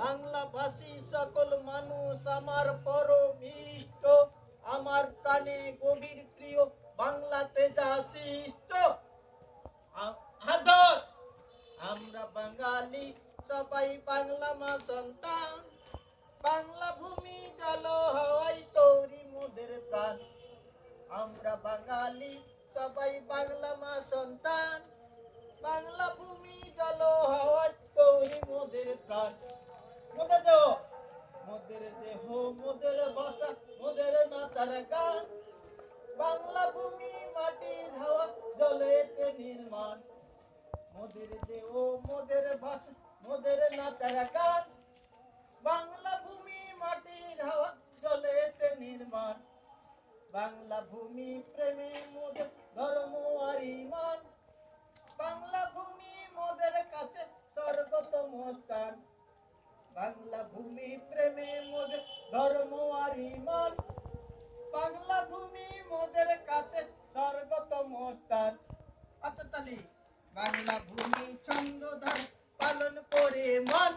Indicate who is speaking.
Speaker 1: বাংলাভাষী সকল মানুষ আমার পরম ইষ্ট, আমার প্রাণে গভীর প্রিয় বাংলাতে যা সৃষ্ট। আদর আমরা বাঙালি সবাই বাংলা মা সন্তান, বাংলা ভূমি জল হওয়াই তৈরি মোদের প্রাণ। আমরা বাঙালি সবাই বাংলা মা সন্তান, বাংলা ভূমি জল হওয়াই তৈরি মোদের প্রাণ। মোদের দেহ, মোদের দেহ, মোদের ভাষা, মোদের নাচার গান, বাংলা ভূমি মাটির হাওয়া জলেতে নির্মাণ। মোদের দেহ, মোদের ভাষা, মোদের নাচার গান, বাংলা ভূমি মাটির হাওয়া জলেতে নির্মাণ। বাংলা ভূমি প্রেমে মোদের ধর্ম আর ঈমান, বাংলা ভূমি মোদের কাছে স্বর্গতম স্থান। বাংলা ভূমি প্রেমে মোদের ধর্ম আর ঈমান, বাংলা ভূমি মোদের কাছে স্বর্গতম স্থান। আত্মতালি বাংলা ভূমি ছন্দ ধরে পালন করে মন।